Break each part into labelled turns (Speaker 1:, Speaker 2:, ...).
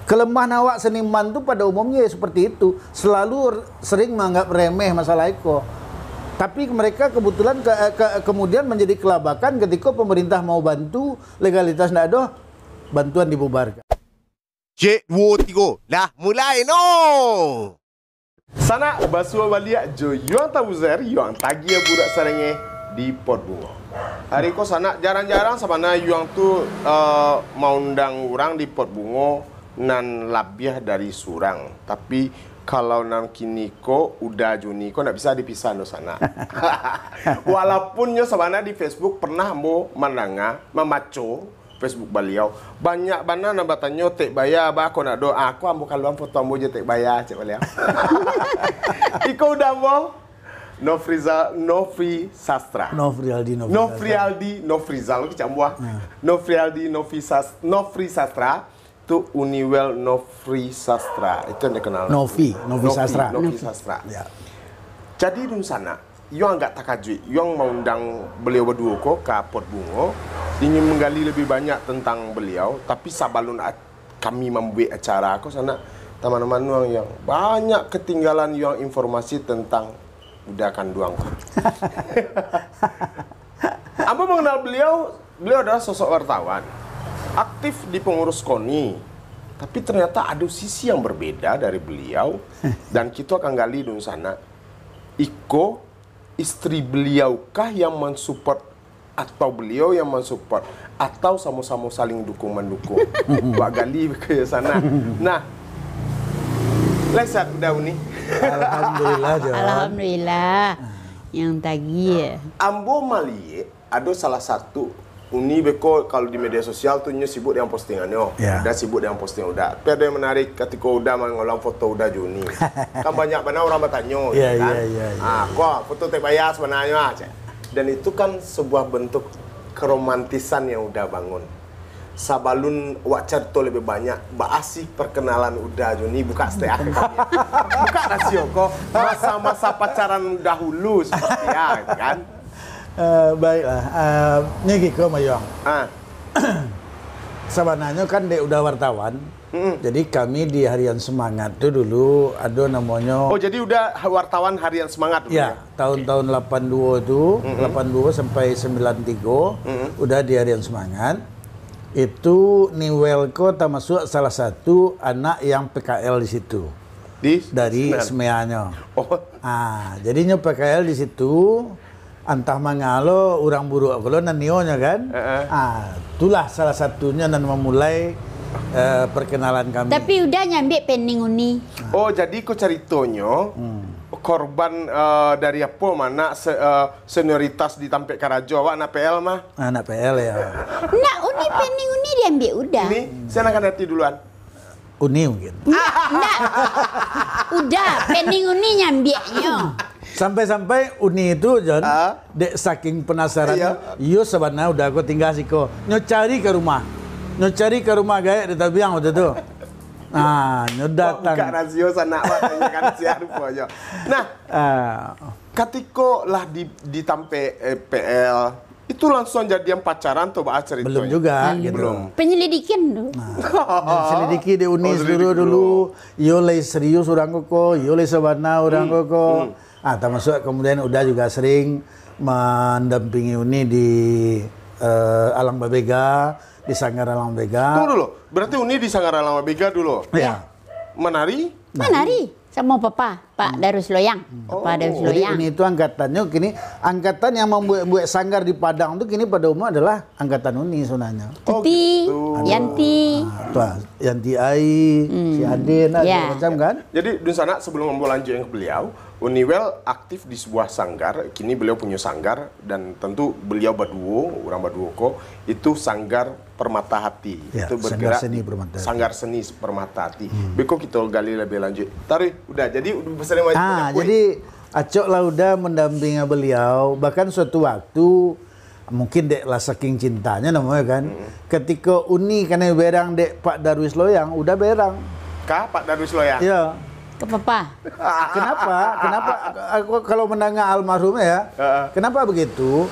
Speaker 1: Kelemahan awak seniman tuh pada umumnya ya seperti itu. Selalu sering menganggap remeh masalah eko. Tapi mereka kebetulan kemudian menjadi kelabakan ketika pemerintah mau bantu, legalitas nggak ada, bantuan dibubarkan.
Speaker 2: Cik, 2, 3, dah mulai no!
Speaker 3: Sana basua baliak jo yuang tabuzer yuang tagia budak sarenge di pot bunga. Hari ko sana jarang-jarang sabana yuang tu mau undang orang di pot bunga nan labiah dari surang. Tapi kalau nan kini ko udah Juni ko ndak bisa dipisah no sana. Walaupun nyo sabana di Facebook pernah mau menanga memaco Facebook beliau banyak bana nabatannya tek bayar ba aku nak doa aku ambo kaluan foto ambo je tek bayar cek beliau. Iko udah mau Nofri Sastra. Nofri Zal ki cambua. Nofri Sastra tu Uniwel Nofri Sastra. Itu yang dikenal.
Speaker 1: Novi Sastra.
Speaker 3: Novi Sastra.
Speaker 1: Ya.
Speaker 3: Jadi di sana yang agak takajui, yang mau undang beliau berdua ko ke pot bungo, ingin menggali lebih banyak tentang beliau, tapi sabalun kami membuat acara ko sana teman-teman yang banyak ketinggalan yang informasi tentang udah kanduang. Apa mengenal beliau? Beliau adalah sosok wartawan, aktif di pengurus KONI, tapi ternyata ada sisi yang berbeda dari beliau dan kita akan gali di sana. Iko istri beliaukah yang mensupport atau beliau yang mensupport atau sama-sama saling dukung-mendukung? Buat gali ke sana. Nah, lesat udah Uni.
Speaker 1: Alhamdulillah, John.
Speaker 4: Alhamdulillah. Yang tagi ya.
Speaker 3: Ambo Malie ada salah satu Uni beko kalau di media sosial tuh sibuk dengan postingannya.
Speaker 1: Ya.
Speaker 3: Udah sibuk dengan postingan udah. Tapi ada yang menarik ketika udah mengolah foto udah Juni. Kan banyak banget orang bertanya kan. Kok foto teh bayar sebenarnya aja. Dan itu kan sebuah bentuk keromantisan yang udah bangun. Sabalun wacar to lebih banyak baasi perkenalan udah Juni buka setelah kami. Buka rasio kok masa-masa pacaran dahulu seperti ya kan.
Speaker 1: Baiklah, ini Kiko Mayong. Sebenarnya kan dia udah wartawan. Jadi kami di Harian Semangat itu dulu ada namanya.
Speaker 3: Oh, jadi udah wartawan Harian Semangat.
Speaker 1: Ya, tahun-tahun 82 itu, 82 sampai 93 udah di Harian Semangat. Itu Niwelko termasuk salah satu anak yang PKL di situ. Dari Semeanya.
Speaker 3: Oh.
Speaker 1: Jadinya PKL di situ. Antah mangalo orang buruk kalau nanionya kan. Itulah salah satunya dan memulai perkenalan kami.
Speaker 4: Tapi udah nyambi pending Uni.
Speaker 3: Oh, jadi kok ceritonyo korban dari apa mana senioritas di Tampek Karajo awak anak PL mah?
Speaker 1: Anak PL ya.
Speaker 4: Nah, Uni pending Uni diambil udah.
Speaker 3: Ini saya akan hati duluan.
Speaker 1: Uni mungkin.
Speaker 4: Enggak. Udah pending Uni nyambinya.
Speaker 1: Sampai-sampai Uni itu John, dek saking penasaran, yo sebenarnya udah aku tinggal siko, nyocari ke rumah gaya di Tabiang waktu itu. Nah, datang.
Speaker 3: Buka rasio sana katanya kan siapa aja. Nah, ketika lah di Tampe PL itu langsung jadian pacaran tuh bahas ceritanya.
Speaker 1: Belum juga, gitu.
Speaker 3: Belum.
Speaker 4: Penyelidikan dulu.
Speaker 1: Selidiki di Uni dulu. Yo lay serius orang koko, yo lay sabana orang koko. Termasuk kemudian udah juga sering mendampingi Uni di Alang Babega, di Sanggar Alang Babega.
Speaker 3: Tunggu dulu, berarti Uni di Sanggar Alang Babega dulu?
Speaker 1: Ya.
Speaker 3: Menari?
Speaker 4: Sama Papa, Pak Darus Loyang. Papa Darus
Speaker 1: Jadi
Speaker 4: Loyang.
Speaker 1: Uni itu angkatannya kini, angkatan yang membuat sanggar di Padang itu kini pada umumnya adalah angkatan Uni sebenarnya.
Speaker 4: Tuti, Yanti.
Speaker 1: Yanti Ai, si Aden, macam kan.
Speaker 3: Jadi di sana sebelum membawa lanjut yang ke beliau, Uniwel aktif di sebuah sanggar. Kini beliau punya sanggar dan tentu beliau orang berdua kok itu sanggar Permata Hati.
Speaker 1: Ya,
Speaker 3: itu bergerak
Speaker 1: sanggar
Speaker 3: seni Permata Hati. Beko kita gali lebih lanjut. Tarik udah jadi udah besar
Speaker 1: jadi Acok lah udah mendampingi beliau bahkan suatu waktu mungkin dek lah saking cintanya namanya kan. Ketika Uni karena berang dek Pak Darwis Loyang udah berang.
Speaker 3: Kah Pak Darwis Loyang?
Speaker 1: Iya.
Speaker 4: Ke Papa.
Speaker 1: Kenapa? Aku kalau mendengar almarhum ya. Kenapa begitu?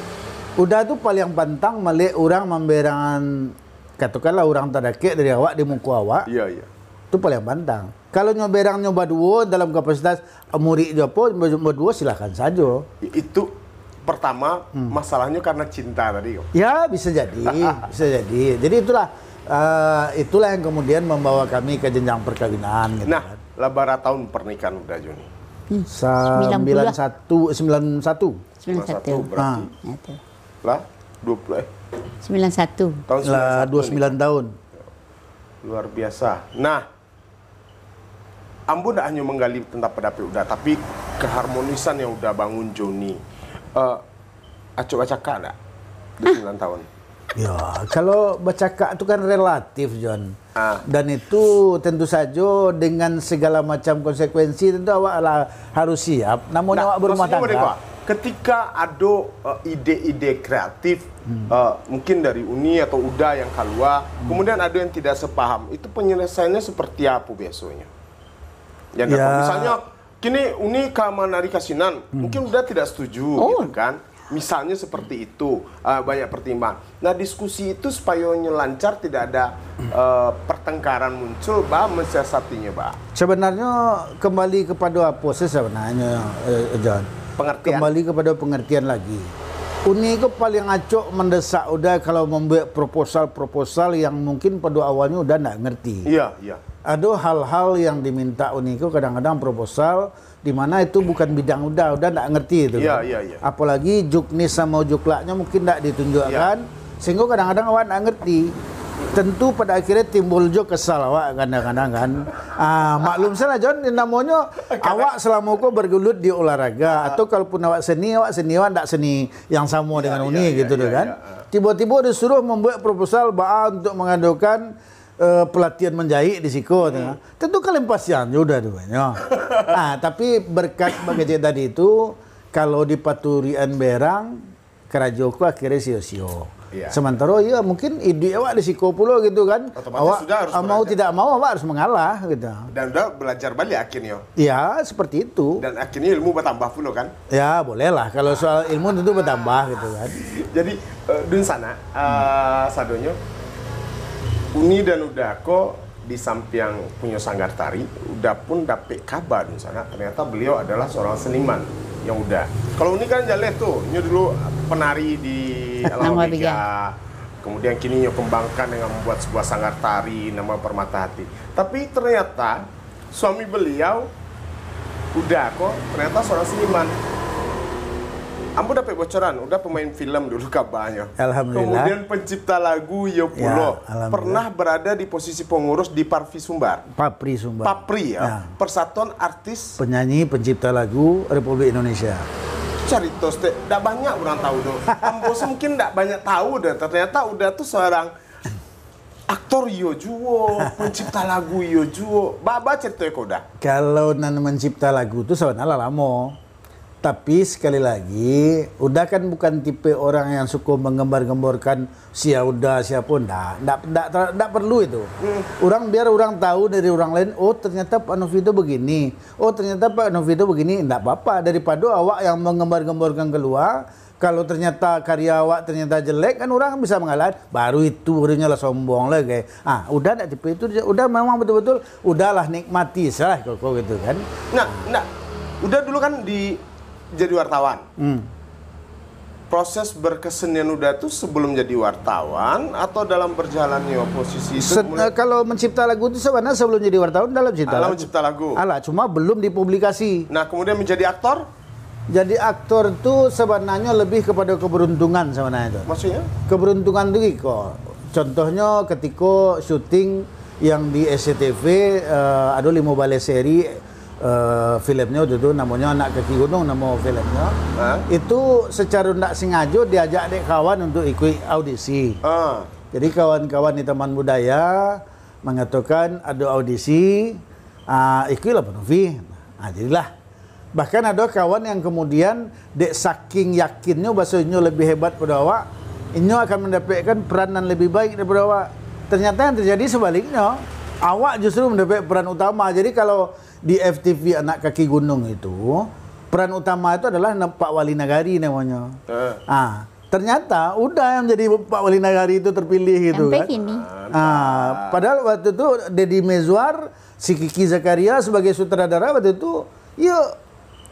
Speaker 1: Udah tuh paling pantang malik orang memberangan katakanlah orang terdekek dari awak di muka awak.
Speaker 3: Iya.
Speaker 1: itu paling pantang. Kalau nyoberang nyoba duo dalam kapasitas murid apa nyoba duo silakan saja.
Speaker 3: Itu pertama masalahnya karena cinta tadi.
Speaker 1: Ya bisa jadi, bisa jadi. Jadi itulah yang kemudian membawa kami ke jenjang perkawinan. Gitu,
Speaker 3: Nah,
Speaker 1: kan.
Speaker 3: labara tahun pernikahan udah Joni.
Speaker 1: 91.
Speaker 3: 91 berarti.
Speaker 1: Ah.
Speaker 4: Itu.
Speaker 3: Lah 20
Speaker 4: 91.
Speaker 3: tahun 91
Speaker 1: 29 tahun.
Speaker 3: luar biasa. Nah, Ambo tidak hanya menggali tentang pendapat udah, tapi keharmonisan yang udah bangun Joni. Acok bacaka enggak? 29 tahun.
Speaker 1: Ya, kalau bercakap itu kan relatif, John.
Speaker 3: Ah.
Speaker 1: Dan itu tentu saja dengan segala macam konsekuensi tentu awak harus siap. Namun awak berumah
Speaker 3: maksudnya
Speaker 1: tangga.
Speaker 3: ketika ada ide-ide kreatif, mungkin dari Uni atau Uda yang keluar, kemudian ada yang tidak sepaham, itu penyelesaiannya seperti apa biasanya? Ya, misalnya, kini Uni ke Manari Kasinan, mungkin Uda tidak setuju, gitu kan? Misalnya seperti itu, banyak pertimbangan. Nah, diskusi itu supaya lancar, tidak ada pertengkaran muncul, mensiasatinya,
Speaker 1: Sebenarnya kembali kepada apa sih sebenarnya, John?
Speaker 3: Pengertian.
Speaker 1: Kembali kepada pengertian lagi. Uni itu paling acok mendesak udah kalau membuat proposal yang mungkin pada awalnya udah nggak ngerti.
Speaker 3: Iya, iya.
Speaker 1: Ada hal-hal yang diminta Uni itu kadang-kadang proposal di mana itu bukan bidang udah nggak ngerti itu.
Speaker 3: Iya,
Speaker 1: kan.
Speaker 3: iya, iya.
Speaker 1: Apalagi juknis sama juklaknya mungkin nggak ditunjukkan, sehingga kadang-kadang awak nggak ngerti. Tentu pada akhirnya timbul juga kesal awak kadang-kadang kan. Maklum salah John, namanya awak selama kau bergelut di olahraga atau kalaupun awak seniwan tak seni yang sama dengan Uni gitu kan. Tiba-tiba disuruh membuat proposal untuk mengadakan pelatihan menjahit di Siko. Tentu kalian pasian sudah duanya. Tapi berkat bagaimana tadi itu kalau di Paturian Berang Kerajoku akhirnya sio-sio.
Speaker 3: Iya.
Speaker 1: Sementara ya mungkin ide awak di Siko pulau gitu kan.
Speaker 3: Otomatis
Speaker 1: Awak
Speaker 3: sudah harus
Speaker 1: mau
Speaker 3: belajar.
Speaker 1: tidak mau awak harus mengalah gitu.
Speaker 3: Dan udah belajar balik akhirnya.
Speaker 1: Ya seperti itu.
Speaker 3: Dan akhirnya ilmu bertambah pula kan.
Speaker 1: Ya bolehlah kalau soal ilmu tentu bertambah gitu kan.
Speaker 3: Jadi dun sana sadonyo Uni dan Udako di samping punya sanggar tari, udah pun dapet kabar di sana ternyata beliau adalah seorang seniman yang udah. Kalau Uni kan jalan tuh, nyo dulu penari di Alamabega. Kemudian kini nyo kembangkan dengan membuat sebuah sanggar tari nama Permata Hati. Tapi ternyata suami beliau Udako ternyata seorang seniman. Ambo dapat bocoran, udah pemain film dulu kabarnya.
Speaker 1: Alhamdulillah.
Speaker 3: Kemudian pencipta lagu Yopulo.
Speaker 1: Ya,
Speaker 3: Pernah berada di posisi pengurus di Parvi Sumbar.
Speaker 1: Papri Sumbar.
Speaker 3: Papri ya. Persatuan Artis
Speaker 1: Penyanyi pencipta lagu Republik Indonesia.
Speaker 3: Caritos teh. Tidak banyak orang tahu tuh. Ambo mungkin tidak banyak tahu deh. Ternyata udah tuh seorang aktor Yojuwo, pencipta lagu Yojuwo. Baba cerita kau dah.
Speaker 1: Kalau nan mencipta lagu itu sebenarnya lama. Tapi sekali lagi, udah kan bukan tipe orang yang suka menggembar-gemborkan udah siapa ndak perlu itu. Biar orang tahu dari orang lain, oh ternyata Pak Novi itu begini. Oh ternyata Pak Novi itu begini, ndak apa-apa daripada awak yang menggembar-gemborkan keluar. Kalau ternyata karya awak ternyata jelek kan orang bisa mengalah. Baru itu barunya lah sombong lah kayak. Udah ndak tipe itu, udah memang betul-betul udahlah nikmati salah kok gitu kan.
Speaker 3: Nah, udah dulu kan jadi wartawan. Proses berkesenian udah tuh sebelum jadi wartawan atau dalam berjalannya posisi itu?
Speaker 1: Kalau mencipta lagu itu sebenarnya sebelum jadi wartawan dalam
Speaker 3: mencipta lagu.
Speaker 1: Cuma belum dipublikasi.
Speaker 3: Nah, kemudian menjadi aktor?
Speaker 1: Jadi aktor itu sebenarnya lebih kepada keberuntungan sebenarnya itu.
Speaker 3: Maksudnya?
Speaker 1: Keberuntungan itu kok. Contohnya ketika syuting yang di SCTV ada 5 balai seri. Filmnya itu namanya Anak Kaki Gunung nama filmnya. Itu secara tidak sengaja diajak dek kawan untuk ikut audisi. Jadi kawan-kawan di Taman Budaya mengatakan ada audisi, ikutlah Pak Novi. Jadilah. Bahkan ada kawan yang kemudian dek saking yakinnya bahasanya lebih hebat pada awak, ini akan mendapatkan peranan lebih baik daripada awak. Ternyata yang terjadi sebaliknya, awak justru mendapat peran utama. Jadi kalau di FTV Anak Kaki Gunung itu peran utama itu adalah Pak Wali Nagari namanya. ternyata udah yang jadi Pak Wali Nagari itu terpilih gitu
Speaker 4: Sampai
Speaker 1: kan.
Speaker 4: kini.
Speaker 1: Padahal waktu itu Deddy Mezwar, si Kiki Zakaria sebagai sutradara waktu itu, ya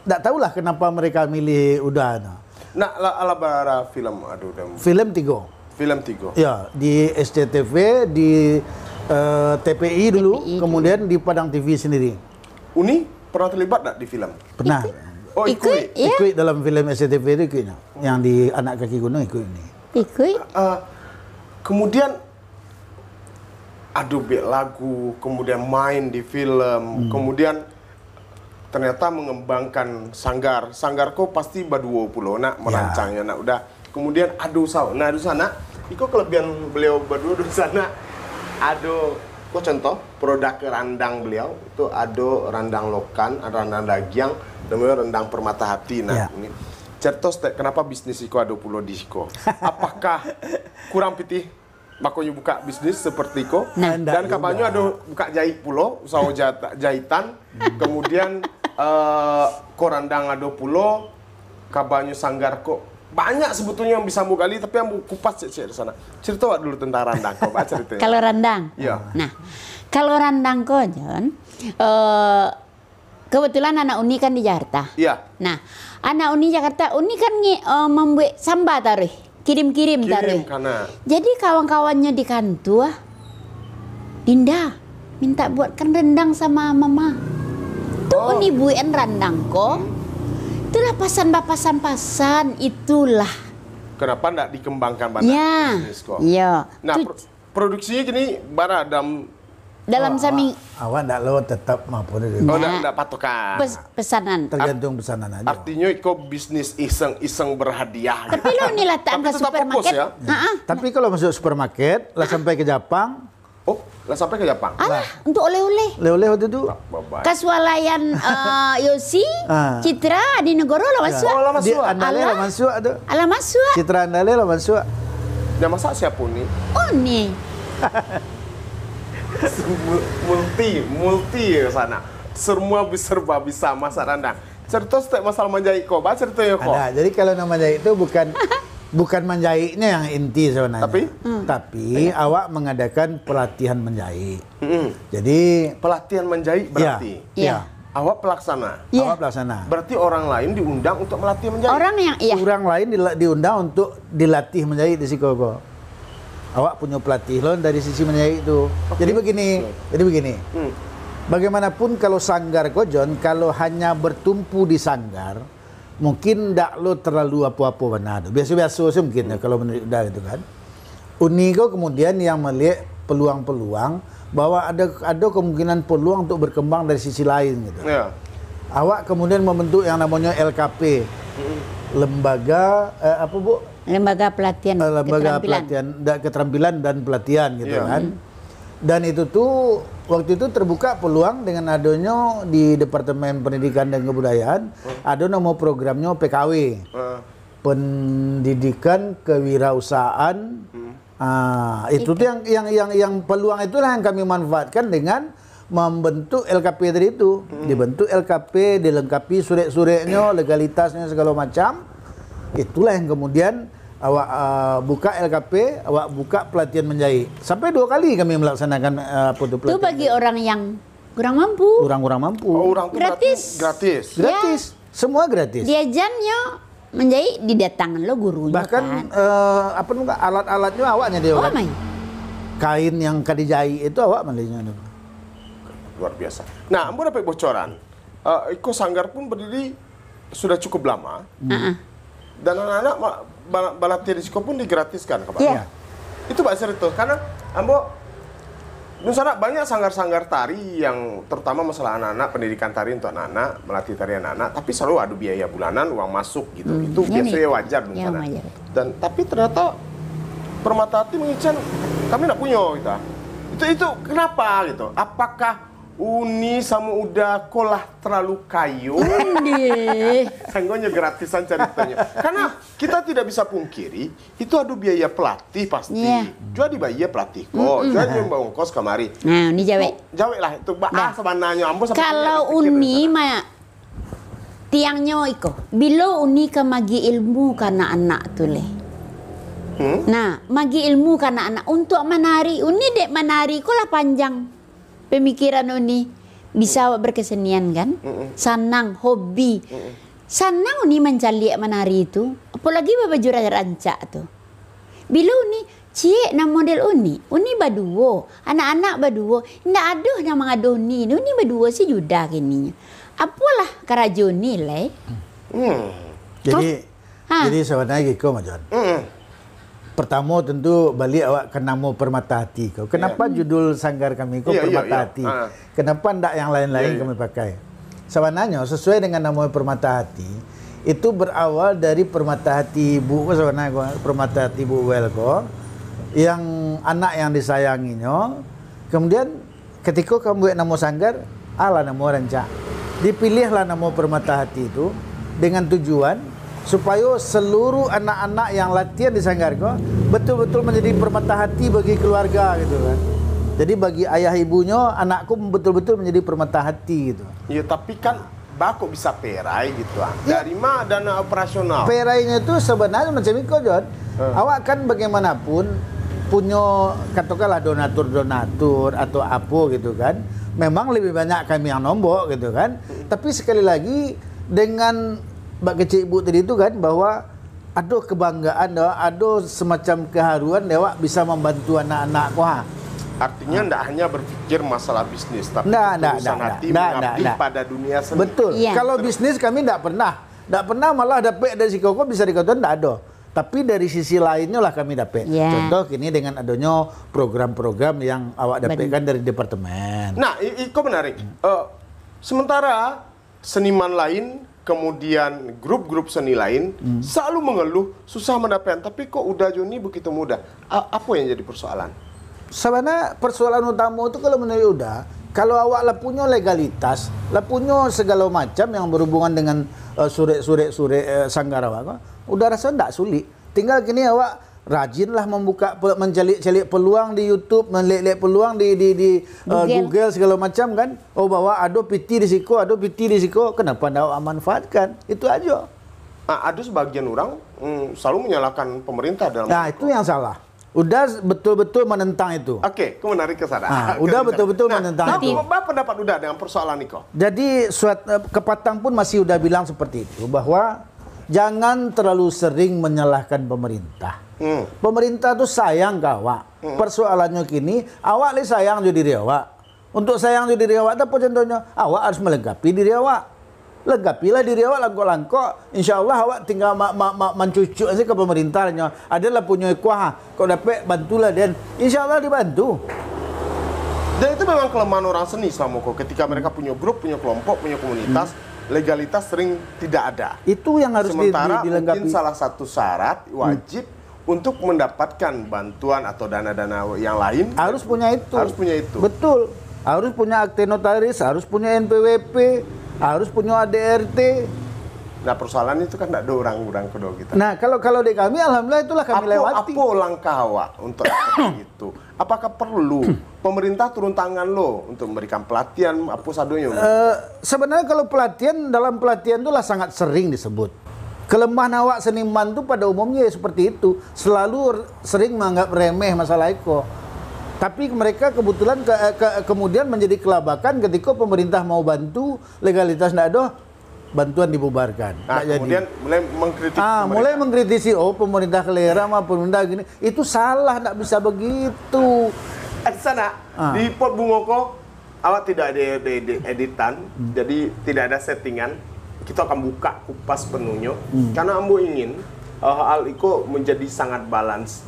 Speaker 1: nggak tahulah kenapa mereka milih Uda.
Speaker 3: Nah, ala bara film aduh dem.
Speaker 1: Film Tigo.
Speaker 3: Film Tigo.
Speaker 1: Ya, di SCTV, di TPI dulu,
Speaker 4: TPI
Speaker 1: kemudian di Padang TV sendiri.
Speaker 3: Uni pernah terlibat nggak di film?
Speaker 1: Pernah.
Speaker 3: Oh,
Speaker 4: Ikut, ya.
Speaker 1: Ikut dalam film SCTV itu ikutnya. Yang di Anak Kaki Gunung ikut ini.
Speaker 4: Ikut.
Speaker 3: Kemudian biar lagu, kemudian main di film, kemudian ternyata mengembangkan sanggar. Sanggar kok pasti baduo pulau nak merancangnya nak udah. Kemudian adu sana. Iko kelebihan beliau berdua di sana. Kok contoh produk randang beliau itu ada randang lokan, ada randang dagiang, namanya rendang permata hati. Nah, ini certos kenapa bisnis Iko ada pulau di Iko? Apakah kurang pitih makonya buka bisnis seperti Iko?
Speaker 4: Nah,
Speaker 3: dan kapannya ada buka jahit pulau, usaha jahitan. Kemudian korandang ada pulau, kabanyu sanggar kok banyak sebetulnya yang bisa mau gali, tapi yang mau kupas di sana. Cerita dulu tentang randang, coba ceritanya.
Speaker 4: Kalau randang.
Speaker 3: Iya.
Speaker 4: Nah, kalau randang kok John, kebetulan anak Uni kan di Jakarta.
Speaker 3: Iya.
Speaker 4: Nah, anak Uni Jakarta, Uni kan membuat samba taruh, kirim taruh.
Speaker 3: Karena
Speaker 4: Jadi kawan-kawannya di kantor, Dinda minta buatkan rendang sama mama. Tuh Uni buatin rendang kok. Itulah pasan itulah.
Speaker 3: kenapa enggak dikembangkan banyak
Speaker 4: Ya,
Speaker 3: bisnis kok?
Speaker 4: iya.
Speaker 3: Nah,
Speaker 4: Tuh,
Speaker 3: produksinya gini
Speaker 4: dalam sami
Speaker 1: Awak ndak lo tetap mampu dulu.
Speaker 3: enggak patokan.
Speaker 4: pesanan.
Speaker 1: Tergantung pesanan aja.
Speaker 3: Artinya itu bisnis iseng-iseng berhadiah
Speaker 4: Tapi lo nih letak
Speaker 3: Tapi
Speaker 4: ke
Speaker 3: tetap
Speaker 4: supermarket.
Speaker 3: fokus ya?
Speaker 1: Tapi kalau masuk supermarket, lah sampai ke Jepang,
Speaker 3: Oh, lah sampai ke Jepang.
Speaker 4: Alah, untuk oleh-oleh.
Speaker 1: oleh-oleh waktu itu
Speaker 3: Bye-bye.
Speaker 4: Kaswalayan Yosi, Citra di negara lo masuk.
Speaker 3: Oh, lah
Speaker 1: di
Speaker 3: masuk.
Speaker 1: Andale lah masuk ada.
Speaker 4: Alah masuk.
Speaker 1: Citra Andale lah masuk.
Speaker 3: Yang masak siapa nih?
Speaker 4: Oh nih.
Speaker 3: multi ke sana. Semua serba bisa masak rendang. Cerita setiap masalah menjahit kok, baca ceritanya kok.
Speaker 1: Ada. Jadi kalau nama jahit itu bukan menjahitnya yang inti sebenarnya. Tapi awak mengadakan pelatihan menjahit. Jadi
Speaker 3: Pelatihan menjahit berarti.
Speaker 4: Iya.
Speaker 3: Awak pelaksana.
Speaker 4: Iya.
Speaker 1: awak pelaksana.
Speaker 3: Berarti orang lain diundang untuk melatih menjahit.
Speaker 4: Orang yang iya.
Speaker 1: Orang lain diundang untuk dilatih menjahit di Sikogo. Awak punya pelatih loh dari sisi menjahit itu. Jadi begini. Bagaimanapun kalau sanggar Kojon, kalau hanya bertumpu di sanggar, mungkin ndak lo terlalu apa-apa benar. Biasa-biasa sih mungkin ya, kalau menurut udah gitu kan. Unigo kemudian yang melihat peluang-peluang bahwa ada kemungkinan peluang untuk berkembang dari sisi lain gitu.
Speaker 3: Ya.
Speaker 1: Awak kemudian membentuk yang namanya LKP, lembaga apa Bu?
Speaker 4: Lembaga pelatihan
Speaker 1: Lembaga
Speaker 4: keterampilan.
Speaker 1: pelatihan keterampilan dan pelatihan gitu
Speaker 3: Iya.
Speaker 1: kan. Dan itu tuh waktu itu terbuka peluang dengan adanya di Departemen Pendidikan dan Kebudayaan ada nama programnya PKW, Pendidikan Kewirausahaan. Itu tuh yang peluang itulah yang kami manfaatkan dengan membentuk LKP tadi itu. Dibentuk LKP, dilengkapi surek-sureknya, legalitasnya segala macam. Itulah yang kemudian awak buka LKP, awak buka pelatihan menjahit. Sampai 2 kali kami melaksanakan
Speaker 4: Itu
Speaker 1: pelatihan.
Speaker 4: bagi orang yang kurang mampu.
Speaker 1: Orang-orang mampu.
Speaker 3: Oh, orang tuh
Speaker 4: Gratis.
Speaker 3: berarti gratis.
Speaker 1: Gratis. Semua gratis.
Speaker 4: Diajannya menjahit di datangan lo gurunya
Speaker 1: Bahkan
Speaker 4: kan.
Speaker 1: apa namanya alat-alatnya awaknya dia
Speaker 4: Oh
Speaker 1: kan.
Speaker 4: my.
Speaker 1: Kain yang kadijahit itu awak belinya.
Speaker 3: Luar biasa. Nah, ambo dapat bocoran. Iko Sanggar pun berdiri sudah cukup lama. Dan anak-anak balatian di Siko pun digratiskan kabarnya.
Speaker 4: Iya.
Speaker 3: Itu Pak Serito, karena ambo Nusana banyak sanggar-sanggar tari yang terutama masalah anak-anak, pendidikan tari untuk anak-anak, melatih tari anak-anak, tapi selalu ada biaya bulanan, uang masuk gitu. Itu
Speaker 4: Ini.
Speaker 3: biasanya wajar di
Speaker 4: Ya,
Speaker 3: sana.
Speaker 4: wajar.
Speaker 3: Dan tapi ternyata Permata Hati mengican kami nak punya kita. Itu kenapa gitu? Apakah Uni sama udah kolah terlalu kayu? Sanggonya gratisan ceritanya. Karena kita tidak bisa pungkiri itu ada biaya pelatih pasti.
Speaker 4: Iya.
Speaker 3: Jual dibayar pelatih kok. Jual nyumbang ongkos kemari.
Speaker 4: Nah, ini jawe.
Speaker 3: Jawe lah itu sebenarnya ambo sampai
Speaker 4: Kalau
Speaker 3: pikir
Speaker 4: Uni mah tiangnya iko. Bilo Uni ke magi ilmu karena anak tuh leh. Nah, magi ilmu kan anak untuk menari. Uni dek menari ko lah panjang pemikiran uni. Bisa berkesenian kan? Senang, hobi. Senang uni mencari menari itu. Apalagi baju rancak tuh. Bila uni cie na model uni baduo, anak-anak baduo. Ndak aduh nama ngaduh ni. Uni baduo sih juda kini. Apalah kerajon nilai.
Speaker 1: Jadi sebenarnya gitu Mas John. Pertama tentu balik awak ke nama Permata Hati kau. Kenapa judul sanggar kami kau Permata Hati? Kenapa ndak yang lain-lain kami pakai? Sebenarnya sesuai dengan nama Permata Hati itu berawal dari Permata Hati Ibu sebenarnya Permata Hati Ibu Wel kau yang anak yang disayanginya. Kemudian ketika kamu buat nama sanggar, ala nama rancak. Dipilihlah nama Permata Hati itu dengan tujuan supaya seluruh anak-anak yang latihan di sanggar kau betul-betul menjadi permata hati bagi keluarga gitu kan. Jadi bagi ayah ibunya anakku betul-betul menjadi permata hati gitu.
Speaker 3: Ya tapi kan bako bisa perai gitu dari mana dana operasional?
Speaker 1: Perainya itu sebenarnya macam itu John. Awak kan bagaimanapun punya katakanlah donatur atau apa gitu kan. Memang lebih banyak kami yang nombok gitu kan. Tapi sekali lagi dengan Mbak Kecik Ibu tadi itu kan bahwa ada kebanggaan, ada semacam keharuan dewa bisa membantu anak-anak wah.
Speaker 3: Artinya tidak hanya berpikir masalah bisnis, tapi urusan hati mengabdi pada dunia seni.
Speaker 1: Betul. Ya. Kalau bisnis kami tidak pernah malah dapat dari si koko bisa dikatakan tidak ada. Tapi dari sisi lainnya lah kami dapat. Ya. Contoh kini dengan adanya program-program yang awak dapatkan dari departemen.
Speaker 3: Nah, itu menarik. Sementara seniman lain kemudian grup-grup seni lain selalu mengeluh susah mendapatkan, tapi kok udah Joni begitu mudah. Apa yang jadi persoalan?
Speaker 1: Sebenarnya persoalan utama itu kalau menurut Uda, kalau awak lah punya legalitas, lah punya segala macam yang berhubungan dengan sure sanggar awak, udah rasa tidak sulit. Tinggal kini awak rajinlah membuka mencari peluang di YouTube, melihat peluang di Google segala macam kan. Oh bahwa ada PT di siko, kenapa tidak manfaatkan? Itu aja.
Speaker 3: Ada sebagian orang selalu menyalahkan pemerintah dalam.
Speaker 1: Nah itu yang salah. Udah betul-betul menentang itu.
Speaker 3: Oke, aku menarik ke sana.
Speaker 1: Udah betul-betul menentang itu.
Speaker 3: Apa pendapat udah dengan persoalan Niko?
Speaker 1: Jadi Kepatang pun masih udah bilang seperti itu bahwa jangan terlalu sering menyalahkan pemerintah. Pemerintah tuh sayang ke awak. Persoalannya kini awak lebih sayang jadi diri awak. Untuk sayang jadi diri awak apa contohnya? Awak harus melengkapi diri awak. Lengkapilah diri awak langkok-langkok. Insya Allah awak tinggal mencucuk aja ke pemerintahnya. Adalah punya kuah. Kau dapat bantulah dan insya Allah dibantu.
Speaker 3: Dan itu memang kelemahan orang seni selama ketika mereka punya grup, punya kelompok, punya komunitas. Legalitas sering tidak ada.
Speaker 1: Itu yang harus
Speaker 3: dilengkapi.
Speaker 1: dilengkapi.
Speaker 3: Mungkin salah satu syarat wajib untuk mendapatkan bantuan atau dana-dana yang lain
Speaker 1: harus punya itu.
Speaker 3: Harus punya itu.
Speaker 1: Betul. Harus punya akte notaris, harus punya NPWP, harus punya ADRT.
Speaker 3: Nah persoalan itu kan tidak ada orang-orang kedua kita.
Speaker 1: Nah kalau di kami alhamdulillah itulah kami lewati.
Speaker 3: Apa langkah awak untuk itu? Apakah perlu pemerintah turun tangan lo untuk memberikan pelatihan apa sadonya?
Speaker 1: Sebenarnya kalau dalam pelatihan itulah sangat sering disebut. Kelemahan awak seniman itu pada umumnya seperti itu. Selalu sering menganggap remeh masalah itu. Tapi mereka kebetulan kemudian menjadi kelabakan ketika pemerintah mau bantu, legalitas tidak ada, bantuan dibubarkan.
Speaker 3: Nah, kemudian mulai mengkritik
Speaker 1: mulai mengkritisi, oh pemerintah kelera mah pemerintah gini. Itu salah, tidak bisa begitu.
Speaker 3: Di sana, di Pot Bungoko, awak tidak ada editan, jadi tidak ada settingan. Kita akan buka kupas penuhnya, karena ambo ingin hal itu menjadi sangat balance,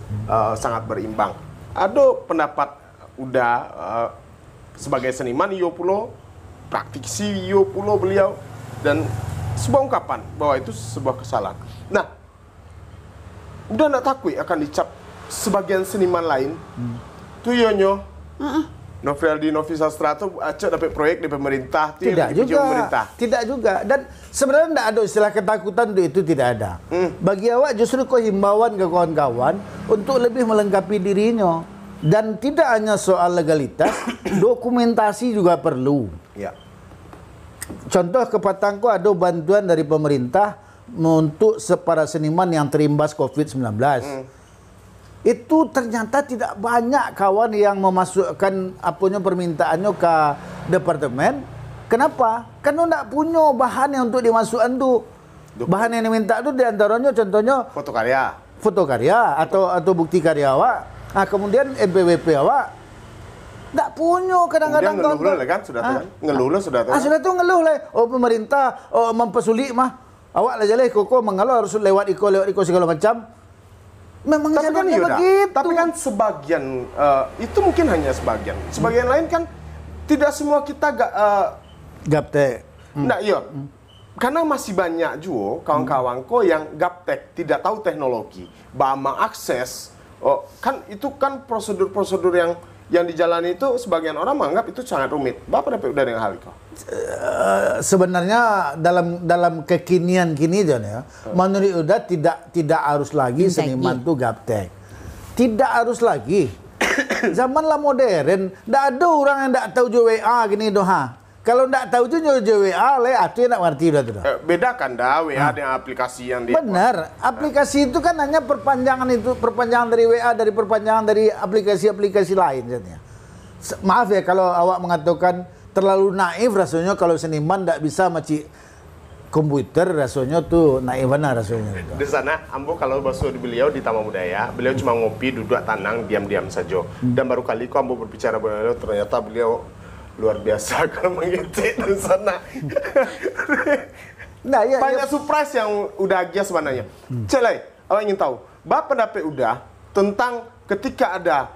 Speaker 3: sangat berimbang. Ada pendapat udah sebagai seniman, iyo pulo, praktisi iyo pulo beliau, dan sebuah ungkapan bahwa itu sebuah kesalahan. Nah, udah nggak takut akan dicap sebagian seniman lain, tuh yonyo. Noveldi Novi Sastra itu acak dapat proyek di pemerintah,
Speaker 1: tidak juga. Dan sebenarnya tidak ada istilah ketakutan itu tidak ada. Bagi awak justru kau himbauan ke kawan-kawan untuk lebih melengkapi dirinya. Dan tidak hanya soal legalitas, dokumentasi juga perlu.
Speaker 3: Ya.
Speaker 1: Contoh Kepatangku ada bantuan dari pemerintah untuk para seniman yang terimbas COVID-19. itu ternyata tidak banyak kawan yang memasukkan permintaannya ke departemen. Kenapa? Karena tidak punya bahan yang untuk dimasukkan tu. Bahan yang diminta itu diantaranya contohnya foto karya atau bukti karya awak. Nah, kemudian NPWP awak tak punya kadang-kadang.
Speaker 3: Ngeluh lah kan sudah kan. Ngeluh sudah tahu.
Speaker 1: Sudah tu ngeluh lah. Pemerintah mempersulit mah. Awak lah jalan koko mengalau harus lewat iko segala macam. Memang
Speaker 3: tapi kan
Speaker 1: begitu.
Speaker 3: Tapi kan sebagian itu mungkin hanya sebagian. Sebagian lain kan tidak semua kita
Speaker 1: gaptek.
Speaker 3: Nah, iya. Karena masih banyak juga kawan-kawanku yang gaptek, tidak tahu teknologi, bama akses. Kan itu kan prosedur-prosedur yang dijalani itu sebagian orang menganggap itu sangat rumit. Bapak dapat udah dengan hal itu?
Speaker 1: Sebenarnya dalam kekinian kini ya, menurut udah tidak harus lagi seniman tuh gaptek. Tidak harus lagi. Zaman lah modern, tidak ada orang yang tidak tahu WA gini doha. Kalau tidak tahu itu WA le, itu yang ngerti udah tuh.
Speaker 3: Beda kan dah WA dengan aplikasi yang dia.
Speaker 1: Benar, aplikasi itu kan hanya perpanjangan dari WA, dari perpanjangan dari aplikasi-aplikasi lain jadinya. Maaf ya kalau awak mengatakan terlalu naif rasanya kalau seniman tidak bisa maci komputer rasanya tuh naif benar rasanya.
Speaker 3: Di sana ambo kalau basuh di beliau di Taman Budaya, beliau cuma ngopi, duduk tenang, diam-diam saja. Dan baru kali ambo berbicara beliau ternyata beliau luar biasa kalau mengintip di sana.
Speaker 1: Nah,
Speaker 3: banyak surprise yang udah aja sebenarnya. Celai, awak ingin tahu, Bapak pendapat udah tentang ketika ada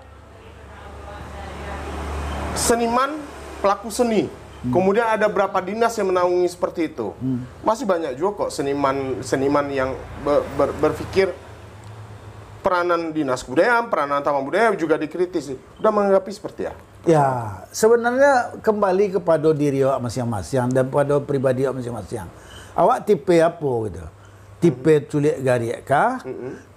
Speaker 3: seniman, pelaku seni, kemudian ada berapa dinas yang menaungi seperti itu. Masih banyak juga kok seniman yang berpikir peranan dinas kebudayaan, peranan taman budaya juga dikritisi. Udah menanggapi seperti ya?
Speaker 1: Ya, sebenarnya kembali kepada diri awak masing-masing dan pada pribadi awak masing-masing. Awak tipe apa gitu? Tipe culik gariak kah?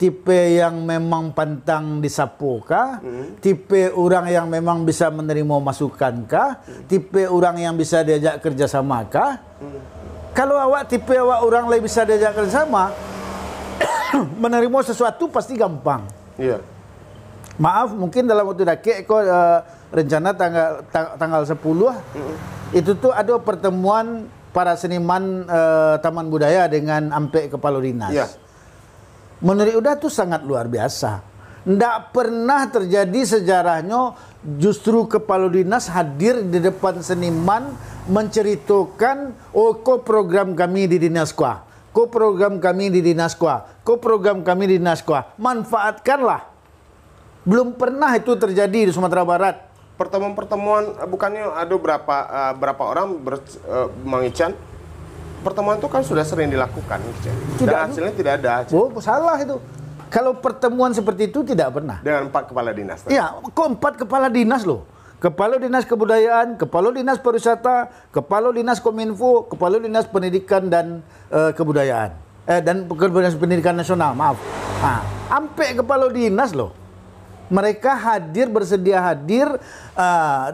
Speaker 1: Tipe yang memang pantang disapu kah? Tipe orang yang memang bisa menerima masukan kah? Tipe orang yang bisa diajak kerjasama kah? Kalau awak tipe orang lain bisa diajak kerjasama, menerima sesuatu pasti gampang.
Speaker 3: Iya.
Speaker 1: Maaf, mungkin dalam waktu dekat rencana tanggal 10 itu tuh ada pertemuan para seniman Taman Budaya dengan ampe kepala dinas.
Speaker 3: Ya.
Speaker 1: Menurut udah tuh sangat luar biasa. Nggak pernah terjadi sejarahnya justru kepala dinas hadir di depan seniman menceritakan kok program kami di dinas kuah, kok program kami di dinas kuah, kok program kami di dinas kuah. Manfaatkanlah. Belum pernah itu terjadi di Sumatera Barat.
Speaker 3: Pertemuan-pertemuan bukannya ada berapa orang mengican? Pertemuan itu kan sudah sering dilakukan, dan hasilnya tidak ada.
Speaker 1: Oh, salah itu. Kalau pertemuan seperti itu tidak pernah.
Speaker 3: Dengan 4 kepala dinas.
Speaker 1: Iya, kok 4 kepala dinas loh. Kepala Dinas Kebudayaan, Kepala Dinas Pariwisata, Kepala Dinas Kominfo, Kepala Dinas Pendidikan dan Kebudayaan. Dan Kepala Dinas Pendidikan Nasional, maaf. Nah, sampai kepala dinas loh. Mereka bersedia hadir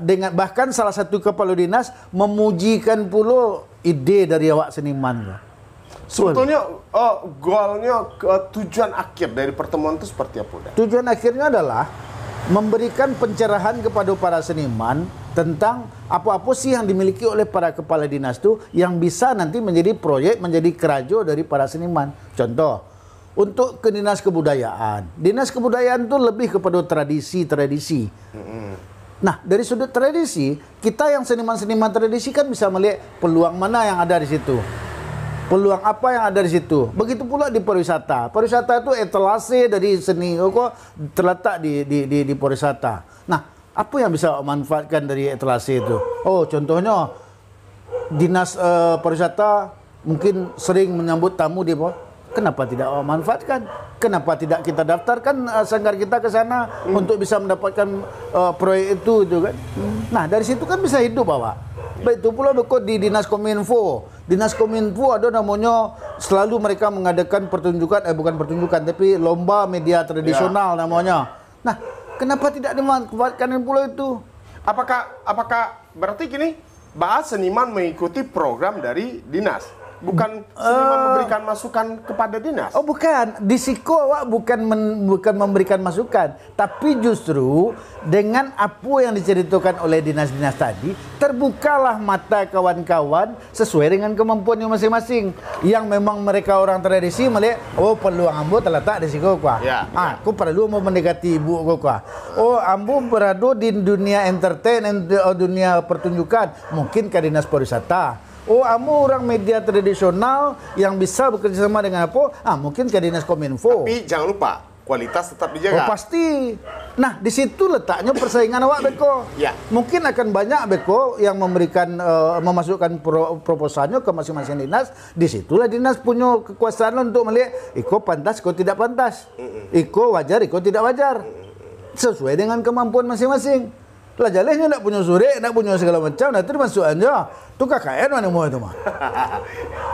Speaker 1: dengan bahkan salah satu kepala dinas memujikan pula ide dari awak seniman.
Speaker 3: Sebetulnya goalnya tujuan akhir dari pertemuan itu seperti apa?
Speaker 1: Tujuan akhirnya adalah memberikan pencerahan kepada para seniman tentang apa-apa sih yang dimiliki oleh para kepala dinas itu yang bisa nanti menjadi proyek, menjadi kerajo dari para seniman. Contoh, untuk ke dinas kebudayaan. Dinas kebudayaan itu lebih kepada tradisi-tradisi. Nah, dari sudut tradisi, kita yang seniman-seniman tradisi kan bisa melihat peluang mana yang ada di situ. Peluang apa yang ada di situ. Begitu pula di pariwisata. Pariwisata itu etalase dari seni kok terletak di pariwisata. Nah, apa yang bisa manfaatkan dari etalase itu? Oh, contohnya dinas pariwisata mungkin sering menyambut tamu di bawah. Kenapa tidak manfaatkan? Kenapa tidak kita daftarkan sanggar kita ke sana untuk bisa mendapatkan proyek itu kan? Nah, dari situ kan bisa hidup, Bapak. Baik itu pula di Dinas Kominfo. Dinas Kominfo ada namanya selalu mereka mengadakan pertunjukan, bukan pertunjukan tapi lomba media tradisional namanya. Nah, kenapa tidak dimanfaatkan pula itu?
Speaker 3: Apakah berarti gini, bahas seniman mengikuti program dari dinas? bukan seniman memberikan masukan kepada dinas.
Speaker 1: Oh bukan, di Siko awak bukan memberikan masukan, tapi justru dengan apa yang diceritakan oleh dinas-dinas tadi, terbukalah mata kawan-kawan sesuai dengan kemampuannya masing-masing. Yang memang mereka orang tradisi melihat, oh peluang ambo terletak di Siko kuah.
Speaker 3: Ya,
Speaker 1: Aku perlu mau mendekati ibu kuah. Oh ambo berada di dunia entertain, dunia pertunjukan, mungkin ke dinas pariwisata. Oh, kamu orang media tradisional yang bisa bekerja sama dengan apa? Mungkin ke dinas Kominfo.
Speaker 3: Tapi jangan lupa, kualitas tetap dijaga.
Speaker 1: Oh, pasti. Nah, di situ letaknya persaingan awak, Beko.
Speaker 3: Ya.
Speaker 1: Mungkin akan banyak, Beko, yang memberikan, memasukkan proposalnya ke masing-masing dinas. Disitulah dinas punya kekuasaan untuk melihat, Iko pantas, Iko tidak pantas. Iko wajar, Iko tidak wajar. Sesuai dengan kemampuan masing-masing. Lah jalehnya nak punya suri, nak punya segala macam, nanti masuk aja. Itu KKN mana mau itu mah.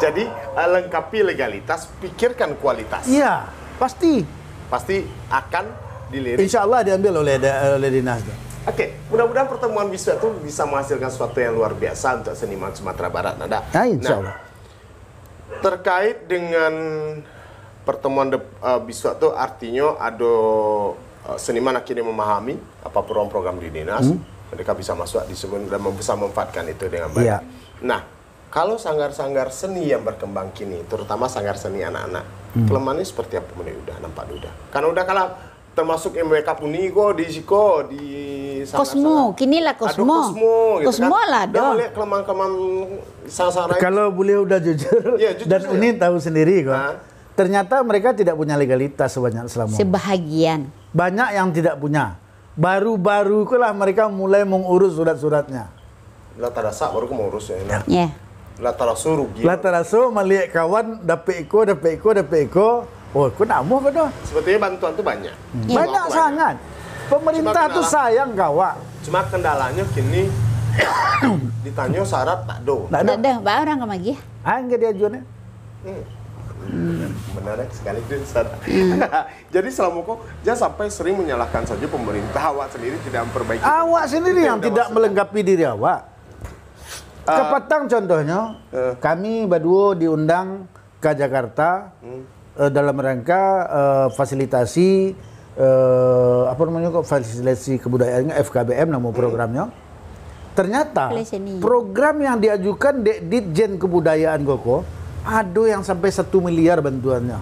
Speaker 3: Jadi lengkapi legalitas, pikirkan kualitas.
Speaker 1: Iya, pasti.
Speaker 3: Pasti akan dilirik.
Speaker 1: Insya Allah diambil oleh dinas.
Speaker 3: Oke, mudah-mudahan pertemuan Biswa itu bisa menghasilkan sesuatu yang luar biasa untuk seniman Sumatera Barat, Nada.
Speaker 1: Insya Allah.
Speaker 3: Terkait dengan pertemuan Biswa itu artinya ada seniman akhirnya memahami apa program di dinas, mereka bisa masuk di sebuah dan bisa memanfaatkan itu dengan baik.
Speaker 1: Iya.
Speaker 3: Nah, kalau sanggar-sanggar seni yang berkembang kini, terutama sanggar seni anak-anak, kelemahannya seperti apa menurut Uda, nampak Uda? Karena udah kalah termasuk yang mereka puni kok di Siko, di
Speaker 1: Ah,
Speaker 4: Kosmo, kini lah Kosmo.
Speaker 3: Gitu
Speaker 4: Kosmo
Speaker 3: kan.
Speaker 4: lah
Speaker 3: Dia
Speaker 4: dong.
Speaker 3: melihat kelemahan-kelemahan sang-sang
Speaker 1: Kalau beliau udah jujur,
Speaker 3: Iya, jujur
Speaker 1: dan
Speaker 3: saja.
Speaker 1: ini tahu sendiri kok.
Speaker 3: Nah.
Speaker 1: Ternyata mereka tidak punya legalitas sebanyak selama.
Speaker 4: Sebahagian.
Speaker 1: Banyak yang tidak punya. Baru-baru itulah mereka mulai mengurus surat-suratnya.
Speaker 3: Lah tak sak baru mau urus ya.
Speaker 4: Ya.
Speaker 3: Lah tak suruh gitu.
Speaker 1: Lah teraso melihat kawan dapat iko. Oh, aku nak mau kau.
Speaker 3: Sebetulnya bantuan tuh banyak.
Speaker 1: Banyak sangat. Pemerintah
Speaker 3: Cuma
Speaker 1: tuh sayang kawak.
Speaker 3: Cuma kendalanya kini ditanya syarat tak do.
Speaker 1: Nak ada.
Speaker 4: Dah, barang ke lagi.
Speaker 1: Enggak diajuannya.
Speaker 3: Menarik sekali itu syarat. Jadi selama kok jangan sampai sering menyalahkan saja pemerintah, awak sendiri tidak memperbaiki.
Speaker 1: Awak sendiri yang tidak melengkapi diri awak. Kepatang contohnya, kami berdua diundang ke Jakarta dalam rangka fasilitasi apa namanya kok fasilitasi kebudayaannya FKBM nama programnya. Ternyata program yang diajukan Ditjen Kebudayaan Goko ada yang sampai 1 miliar bantuannya.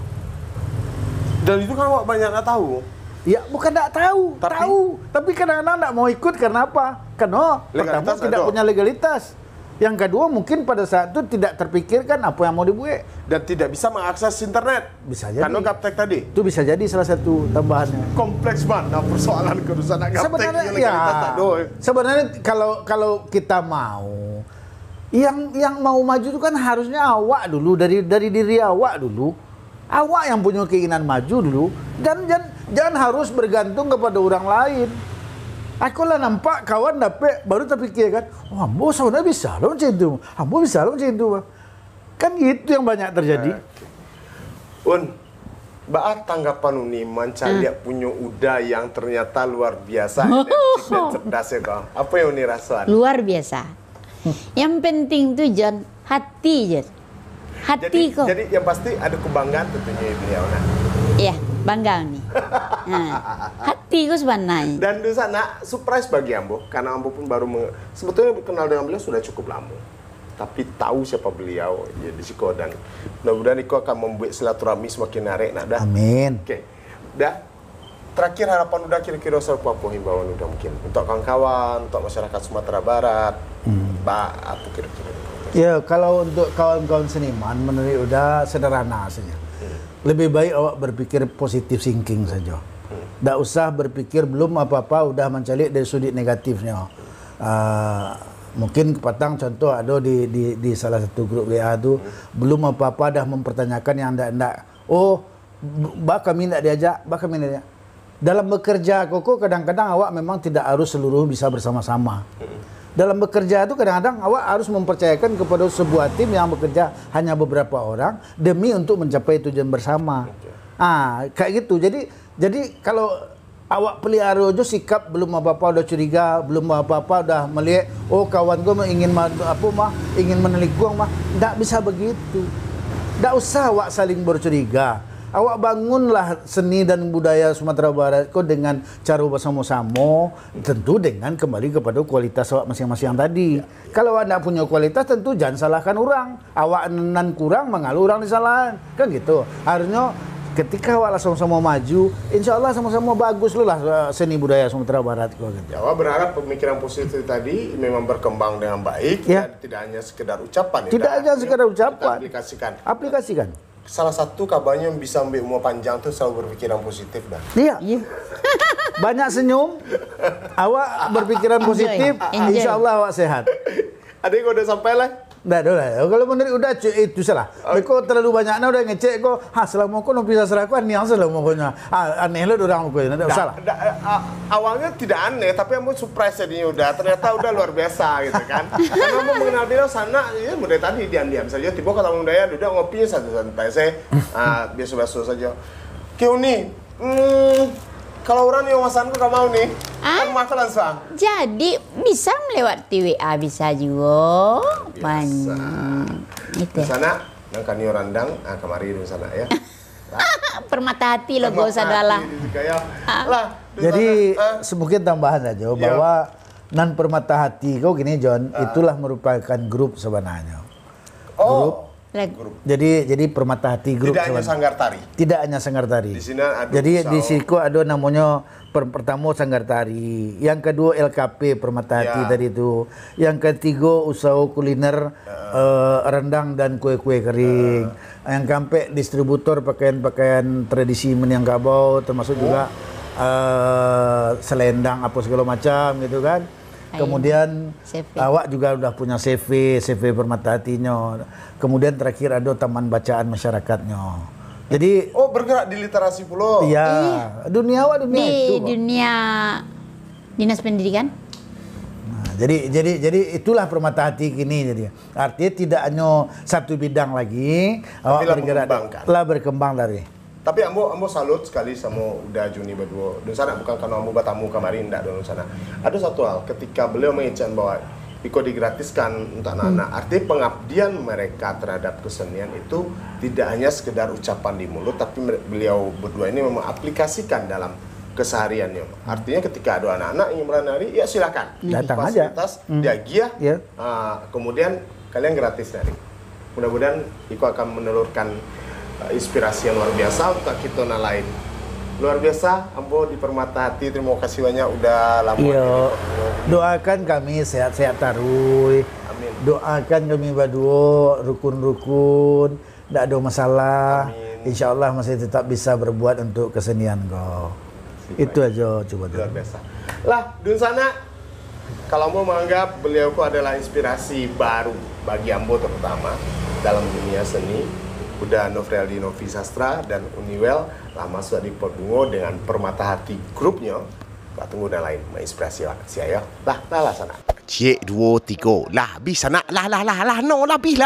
Speaker 3: Dan itu kan awak banyak nggak tahu.
Speaker 1: Ya bukan tidak tahu, tahu. Tapi kadang-kadang tidak mau ikut karena apa? Karena pertama tidak punya legalitas. Yang kedua mungkin pada saat itu tidak terpikirkan apa yang mau dibuat.
Speaker 3: Dan tidak bisa mengakses internet.
Speaker 1: Bisa jadi.
Speaker 3: Karena gaptek tadi.
Speaker 1: Itu bisa jadi salah satu tambahannya.
Speaker 3: Kompleks banget persoalan kerusakan gaptek.
Speaker 1: Sebenarnya
Speaker 3: legalitas tak do.
Speaker 1: Sebenarnya kalau kita mau yang mau maju itu kan harusnya awak dulu dari diri awak dulu. Awak yang punya keinginan maju dulu dan jangan harus bergantung kepada orang lain. Aku lah nampak kawan dapat baru terpikir kan, oh ambo sebenarnya bisa loh macam itu, ambo bisa loh macam itu. Kan gitu yang banyak terjadi.
Speaker 3: Baat tanggapan Uni mencari punya Uda yang ternyata luar biasa energik dan cerdas ya kau. Apa yang Uni rasa?
Speaker 4: Luar biasa. Yang penting tuh John, hati John. Hati kok.
Speaker 3: Jadi yang pasti ada kebanggaan tentunya beliau.
Speaker 4: Iya, bangga nih. Nah, hati kok sebenarnya.
Speaker 3: Dan di sana surprise bagi Ambo karena Ambo pun baru sebetulnya kenal dengan beliau sudah cukup lama. Tapi tahu siapa beliau ya di Siko dan mudah-mudahan Iko akan membuat silaturahmi semakin narik. Nah, dah.
Speaker 1: Amin.
Speaker 3: Oke. Dah. Terakhir harapan Uda kira-kira apa himbauan Uda mungkin untuk kawan-kawan, untuk masyarakat Sumatera Barat, apa kira-kira?
Speaker 1: Ya kalau untuk kawan-kawan seniman menurut Uda sederhana saja. Lebih baik awak berpikir positif thinking saja. Tak usah berpikir belum apa-apa udah mencalik dari sudut negatifnya. Mungkin kepatang contoh ada di salah satu grup WA tu belum apa-apa dah mempertanyakan yang ndak. Oh, kami ndak diajak, kami ndak diajak. Dalam bekerja koko kadang-kadang awak memang tidak harus seluruh bisa bersama-sama. Dalam bekerja itu kadang-kadang awak harus mempercayakan kepada sebuah tim yang bekerja hanya beberapa orang demi untuk mencapai tujuan bersama. Kayak gitu. Jadi kalau Awak pelihara aja sikap belum apa-apa udah curiga, belum apa-apa udah melihat oh kawan gua ingin ingin menelik gua mah. Enggak bisa begitu. Enggak usah awak saling bercuriga. Awak bangunlah seni dan budaya Sumatera Barat kok dengan cara bersama-sama, tentu dengan kembali kepada kualitas awak masing-masing tadi. Kalau awak tidak punya kualitas, tentu jangan salahkan orang. Awak nan kurang, mengalu orang disalahan. Kan gitu. Harusnya ketika awak sama-sama maju, insya Allah sama-sama bagus lah seni budaya Sumatera Barat. Gitu.
Speaker 3: Ya, awak berharap pemikiran positif tadi memang berkembang dengan baik,
Speaker 1: ya.
Speaker 3: Dan tidak hanya sekedar ucapan.
Speaker 1: Tidak hanya sekedar ucapan.
Speaker 3: Aplikasikan. Salah satu kabarnya yang bisa ambil umur panjang tuh selalu berpikiran positif dah.
Speaker 1: Iya. Banyak senyum. Awak berpikiran positif, insya Allah awak sehat.
Speaker 3: Adik kau udah sampai lah.
Speaker 1: Dah lah. Kalau menurut udah itu salah. Kau terlalu banyaknya udah ngecek kau. Selama kau nak bisa serah kau aneh selama kau nya. Aneh lo orang kau ini. Salah.
Speaker 3: Awalnya tidak aneh, tapi kamu surprise jadinya udah. Ternyata udah luar biasa gitu kan. Karena kamu mengenal dia sana, ya mulai tadi diam-diam saja. Tiba kata Bung Daya, duduk ngopinya santai-santai saya. Biasa-biasa saja. Kau nih, kalau orang yang wasanku gak mau nih, aku makan langsung.
Speaker 4: Jadi bisa melewati WA bisa juga. Banyak. Itu.
Speaker 3: Di sana, nangkani randang, kemari di sana ya.
Speaker 4: Permata hati lo gak usah dalah.
Speaker 1: Jadi semungkin tambahan aja bahwa nan permata hati kau gini John, itulah merupakan grup sebenarnya. Grup. Jadi permata hati grup.
Speaker 3: Tidak hanya Sanggar Tari.
Speaker 1: Tidak hanya Sanggar Tari.
Speaker 3: Di sini ada
Speaker 1: jadi di situ ada namanya pertama Sanggar Tari, yang kedua LKP permata hati tadi itu, yang ketiga usaha kuliner rendang dan kue-kue kering, yang keempat distributor pakaian-pakaian tradisi Minangkabau termasuk juga selendang apa segala macam gitu kan. Kemudian awak juga udah punya CV permata hatinya. Kemudian terakhir ada taman bacaan masyarakatnya. Jadi
Speaker 3: bergerak di literasi pulau.
Speaker 1: Iya, dunia awak dunia
Speaker 4: di
Speaker 1: itu.
Speaker 4: Di dunia dinas pendidikan.
Speaker 1: Nah, jadi itulah permata hati kini jadi. Artinya tidak hanya satu bidang lagi, awak bergerak berkembang dari.
Speaker 3: Tapi ambo salut sekali sama udah Juni berdua. Dan sana bukan karena ambo bertamu kemarin enggak dulu sana. Ada satu hal ketika beliau mengincar bahwa Iko digratiskan untuk anak-anak. Artinya pengabdian mereka terhadap kesenian itu tidak hanya sekedar ucapan di mulut, tapi beliau berdua ini memang aplikasikan dalam kesehariannya. Artinya ketika ada anak-anak yang menari, ya silakan.
Speaker 1: Datang aja.
Speaker 3: Dia giah. Kemudian kalian gratis nari. Mudah-mudahan Iko akan menelurkan inspirasi yang luar biasa untuk kita lain. Luar biasa, ambo di permata hati. Terima kasih banyak udah lama.
Speaker 1: Iya. Doakan kami sehat-sehat taruh.
Speaker 3: Amin.
Speaker 1: Doakan kami berdua rukun-rukun, tidak ada masalah. Insya Allah masih tetap bisa berbuat untuk kesenian kau. Itu aja coba.
Speaker 3: Luar biasa. Lah, dun sana kalau ambo menganggap beliau adalah inspirasi baru bagi ambo terutama dalam dunia seni. Udah Novrialdi Novi Sastra dan Uniwell lama sudah di Podbungo dengan permata hati grupnya. Tak tunggu dan lain menginspirasi lah saya. Lah sana.
Speaker 2: Cik 2 3 lah bisa nak lah no lebih